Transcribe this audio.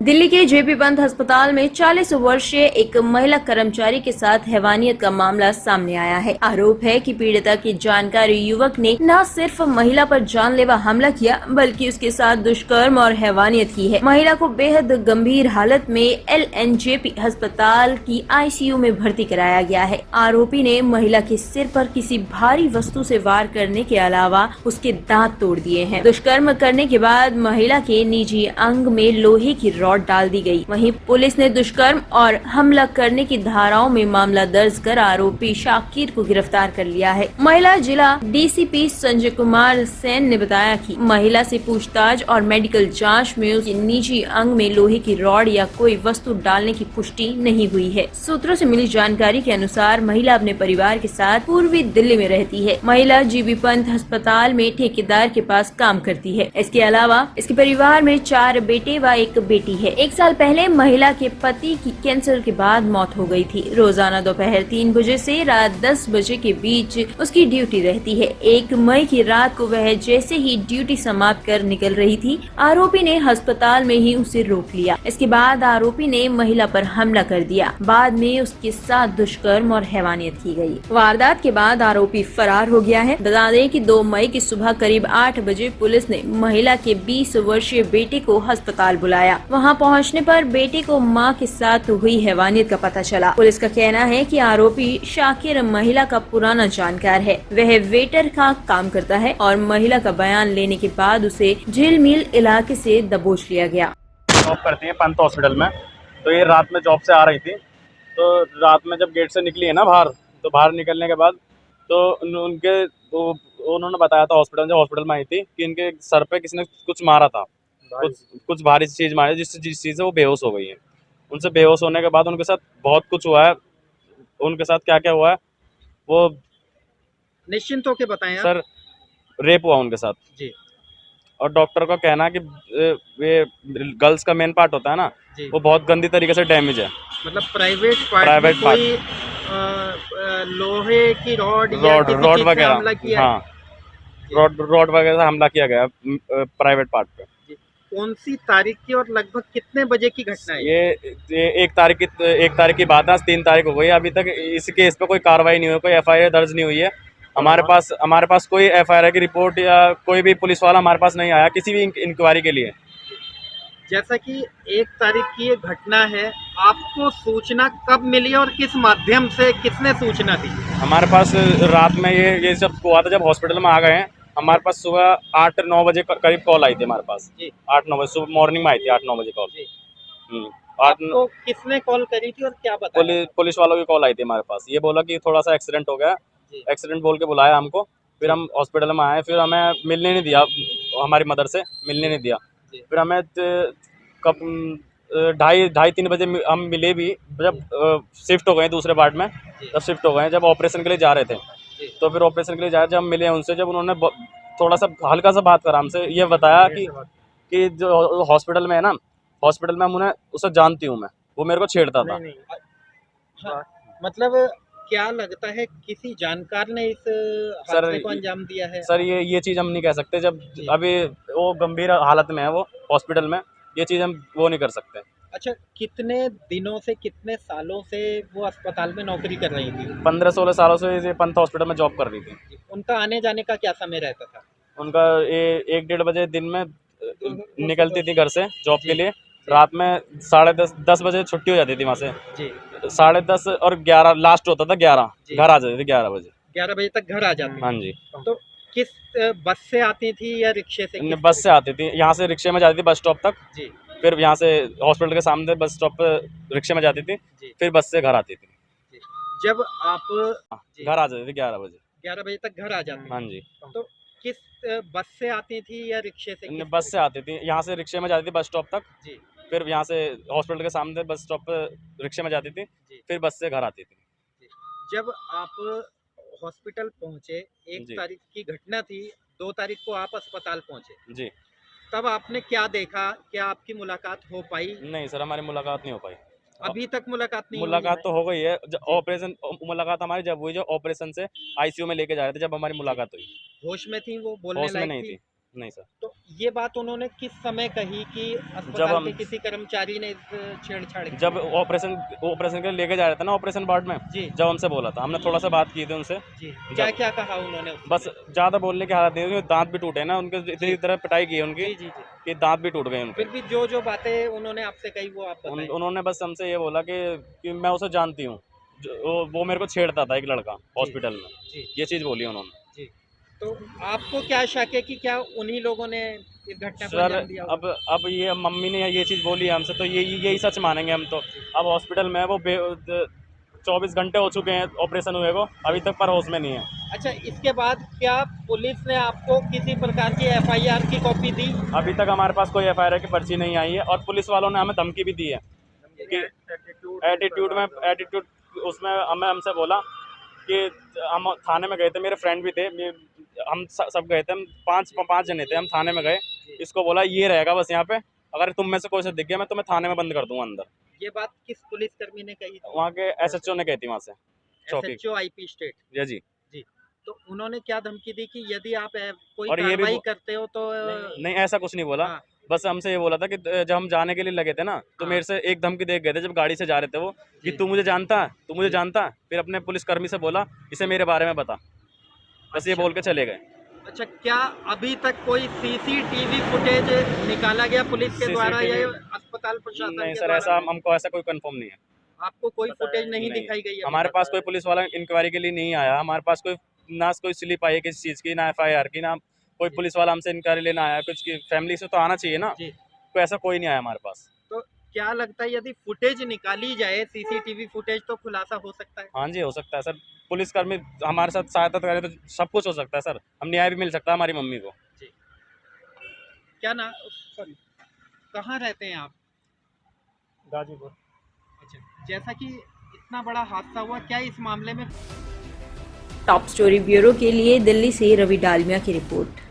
दिल्ली के जेपी पंत अस्पताल में 40 वर्षीय एक महिला कर्मचारी के साथ हैवानियत का मामला सामने आया है। आरोप है कि पीड़िता की जानकारी युवक ने न सिर्फ महिला पर जानलेवा हमला किया बल्कि उसके साथ दुष्कर्म और हैवानियत की है। महिला को बेहद गंभीर हालत में एलएनजेपी अस्पताल की आईसीयू में भर्ती कराया गया है। आरोपी ने महिला के सिर पर किसी भारी वस्तु से वार करने के अलावा उसके दांत तोड़ दिए हैं। दुष्कर्म करने के बाद महिला के निजी अंग में लोहे की रॉड डाल दी गई। वहीं पुलिस ने दुष्कर्म और हमला करने की धाराओं में मामला दर्ज कर आरोपी शाकिर को गिरफ्तार कर लिया है। महिला जिला डीसीपी संजय कुमार सेन ने बताया कि महिला से पूछताछ और मेडिकल जांच में उसके निजी अंग में लोहे की रॉड या कोई वस्तु डालने की पुष्टि नहीं हुई है। सूत्रों से मिली जानकारी के अनुसार महिला अपने परिवार के साथ पूर्वी दिल्ली में रहती है। महिला जीबी पंत अस्पताल में ठेकेदार के पास काम करती है। इसके अलावा इसके परिवार में 4 बेटे व एक बेटी है। 1 साल पहले महिला के पति की कैंसर के बाद मौत हो गई थी। रोजाना दोपहर 3 बजे से रात 10 बजे के बीच उसकी ड्यूटी रहती है। 1 मई की रात को वह जैसे ही ड्यूटी समाप्त कर निकल रही थी, आरोपी ने अस्पताल में ही उसे रोक लिया। इसके बाद आरोपी ने महिला पर हमला कर दिया। बाद में उसके साथ दुष्कर्म और हैवानियत की गई। वारदात के बाद आरोपी फरार हो गया है। बता दें कि 2 मई की सुबह करीब 8 बजे पुलिस ने महिला के 20 वर्षीय बेटे को अस्पताल बुलाया। वहां पहुंचने पर बेटे को मां के साथ हुई हैवानियत का पता चला। पुलिस का कहना है कि आरोपी शाकिर महिला का पुराना जानकार है। वह वेटर का काम करता है और महिला का बयान लेने के बाद उसे झील मिल इलाके से दबोच लिया गया। जॉब करती है पंत हॉस्पिटल में। तो ये रात में जॉब से आ रही थी, तो रात में जब गेट से निकली है ना बाहर, तो बाहर निकलने के बाद तो उन्होंने बताया था हॉस्पिटल, जब हॉस्पिटल में आई थी, कि इनके सर पे किसी ने कुछ मारा था, कुछ भारी चीज मारी, जिस चीज से वो बेहोश हो गई है। उनसे बेहोश होने के बाद उनके साथ बहुत कुछ हुआ है। उनके साथ क्या क्या हुआ है वो निश्चिंत होके बताएं आप। सर, रेप हुआ उनके साथ जी और डॉक्टर का कहना है कि ये गर्ल्स का मेन पार्ट होता है ना, जी। वो बहुत गंदी तरीके से डैमेज है। मतलब प्राइवेट पार्ट में कोई लोहे की रॉड या किसी रॉड चीज से वगैरह, हमला किया हाँ, है? रॉड वगैरह से हमला किया गया प्राइवेट पार्ट पे। जी। कौन सी तारीख की और लगभग कितने बजे की घटना है? ये 1 तारीख की बात है, आज 3 तारीख हो गई। अभी तक इस केस पे कोई कार्रवाई नहीं हुई, कोई एफआईआर दर्ज नहीं हुई है। हमारे पास कोई एफआईआर की रिपोर्ट या कोई भी पुलिस वाला हमारे पास नहीं आया किसी भी इंक्वायरी के लिए। जैसा कि 1 तारीख की ये घटना है, आपको सूचना कब मिली और किस माध्यम से, किसने सूचना दी? हमारे पास रात में ये सब हुआ था, जब हॉस्पिटल में आ गए हैं। हमारे पास सुबह 8-9 बजे करीब कॉल आई थी हमारे पास। जी। 8-9 बजे सुबह मॉर्निंग में आई थी, 8-9 बजे कॉल। जी। 8 आपको किसने कॉल करी थी और क्या बताया? पुलिस वालों की कॉल आई थी हमारे पास। ये बोला कि थोड़ा सा एक्सीडेंट हो गया। जी। एक्सीडेंट बोल के बुलाया हमको। फिर हम हॉस्पिटल में आए, फिर हमें मिलने नहीं दिया, हमारी मदर से मिलने नहीं दिया। जी। फिर हमें कब 2:30-3 बजे हम मिले भी, जब शिफ्ट हो गए दूसरे वार्ड में। जी। जब शिफ्ट हो गए, जब ऑपरेशन के लिए जा रहे थे, जी। तो फिर ऑपरेशन के लिए जा, जब हम मिले उनसे, जब उन्होंने थोड़ा सा हल्का सा बात करा हमसे, ये बताया कि जो हॉस्पिटल में है ना, हॉस्पिटल में हम उसे जानती हूँ मैं, वो मेरे को छेड़ता था। हाँ, मतलब क्या लगता है किसी जानकार ने इस हादसे को अंजाम दिया है? सर, ये चीज़ हम नहीं कह सकते। जब जी। अभी वो गंभीर हालत में है, वो हॉस्पिटल में, ये चीज़ हम वो नहीं कर सकते। अच्छा, कितने दिनों से, कितने सालों से वो अस्पताल में नौकरी कर रही थी? 15-16 सालों से ये पंत हॉस्पिटल में जॉब कर रही थी। उनका आने जाने का क्या समय रहता था? उनका ये 1-1:30 बजे दिन में निकलती थी घर से जॉब के लिए। जी। रात में 10:30 बजे छुट्टी हो जाती थी वहाँ से। जी। 10:30 और 11 लास्ट होता था, 11 जी। घर आ जाती थी 11 बजे। 11 बजे तक घर आ जाती हाँ थी। जी। तो किस बस से आती थी या रिक्शे से? बस से आती थी, यहाँ से रिक्शे में जाती थी बस स्टॉप तक। जी। फिर यहाँ से हॉस्पिटल के सामने बस स्टॉप पे रिक्शे में जाती थी। जी। फिर बस से घर आती थी। जी। जब आप जी। घर आ जाती थी 11 बजे। 11 बजे तक घर आ जाती हाँ थी। जी। तो किस बस से आती थी या रिक्शे से? बस से आती थी, यहाँ से रिक्शे में जाती थी बस स्टॉप तक। जी। फिर यहाँ से हॉस्पिटल के सामने बस स्टॉप पे रिक्शे में जाती थी। जी। फिर बस से घर आती थी। जी। जब आप हॉस्पिटल पहुंचे, 1 जी। तारीख की घटना थी, 2 तारीख को आप अस्पताल पहुंचे, जी। तब आपने क्या देखा? क्या आपकी मुलाकात हो पाई? नहीं सर, हमारी मुलाकात नहीं हो पाई। अभी तक मुलाकात नहीं हुई है? मुलाकात तो हो गई है, जी। ऑपरेशन मुलाकात हमारी जब हुई, जो ऑपरेशन से आईसीयू में लेके जा रहे थे, जब हमारी मुलाकात हुई। होश में थी वो? बोलने होश में लायक नहीं थी? थी। नहीं सर। तो ये बात उन्होंने किस समय कही कि जब अस्पताल हम के किसी कर्मचारी ने इस छेड़छाड़ की? जब ऑपरेशन के लिए लेके जा रहे थे ना ऑपरेशन वार्ड में, जी जब हमसे बोला था, हमने थोड़ा सा बात की थी उनसे। जी, क्या जब क्या कहा उन्होंने उस बस समय? ज़्यादा बोलने की हालत नहीं हुई, दांत भी टूटे ना उनके, इतनी तरह पिटाई की है उनकी जी जी जी। कि दांत भी टूट गए उनके। फिर भी जो जो बातें उन्होंने आपसे कही वो आप बताएं। उन्होंने बस हमसे ये बोला कि मैं उसे जानती हूँ, वो मेरे को छेड़ता था एक लड़का जी हॉस्पिटल में, जी ये चीज़ बोली उन्होंने। जी। तो आपको क्या शक है कि क्या उन्हीं लोगों ने इस घटना को सर अंजाम दिया होगा? अब ये मम्मी ने ये चीज़ बोली है हमसे, तो यही सच मानेंगे हम तो। जी। अब हॉस्पिटल में है वो, 24 घंटे हो चुके हैं ऑपरेशन हुए को, अभी तक पर होश में नहीं है। अच्छा, इसके बाद क्या पुलिस ने आपको किसी प्रकार की एफआईआर की कॉपी दी? अभी तक हमारे पास कोई एफआईआर की पर्ची नहीं आई है, और पुलिस वालों ने हमें धमकी भी दी है कि एटीट्यूड उसमें हमें हमसे बोला कि हम थाने में गए थे, मेरे फ्रेंड भी थे, हम सब गए थे, हम पाँच जने थे, हम थाने में गए। इसको बोला ये रहेगा बस यहाँ पे, अगर तुम में से कोई से दिख गया मैं तुम्हें थाने में बंद कर दूंगा अंदर। ये बात किस पुलिसकर्मी ने कही थी? वहाँ के एसएचओ ने कही थी वहाँ से, चौकी। SHO IP estate. जी जी। जी। तो उन्होंने क्या धमकी दी कि यदि आप कोई और ये भी कार्रवाई करते हो तो नहीं, ऐसा कुछ नहीं बोला। हाँ बस हमसे ये बोला था कि जब हम जाने के लिए लगे थे ना, तो हाँ। मेरे से एक धमकी दे गए थे जब गाड़ी से जा रहे थे वो, कि जी। तू मुझे जानता है, तू मुझे जी। जानता है। फिर अपने पुलिसकर्मी से बोला इसे मेरे बारे में बता, बस ये अच्छा। बोल के चले गए। अच्छा, क्या अभी तक कोई सीसीटीवी फुटेज निकाला गया पुलिस के द्वारा या CCTV अस्पताल प्रशासन नहीं के सर, द्वारा? हमको ऐसा कोई कंफर्म नहीं है। आपको कोई फुटेज नहीं दिखाई गई है? हमारे पास कोई पुलिस वाला इंक्वायरी के लिए नहीं आया, हमारे पास कोई स्लिप आई है किसी चीज़ की, ना एफआईआर की, ना कोई जी। पुलिस वाला हमसे इंक्वायरी लेना आया कुछ की। फैमिली से तो आना चाहिए ना, जी। कोई ऐसा कोई नहीं आया हमारे पास। तो क्या लगता है यदि फुटेज निकाली जाए सीसीटीवी फुटेज तो खुलासा हो सकता है? हाँ जी, हो सकता है सर। पुलिसकर्मी हमारे साथ सहायता करें तो सब कुछ हो सकता है सर। हम न्याय भी मिल सकता है हमारी मम्मी को। जी। क्या ना, सॉरी, कहाँ रहते हैं आप? गाजीपुर। अच्छा, जैसा कि इतना बड़ा हादसा हुआ, क्या इस मामले में टॉप स्टोरी ब्यूरो के लिए दिल्ली से रवि डालमिया की रिपोर्ट।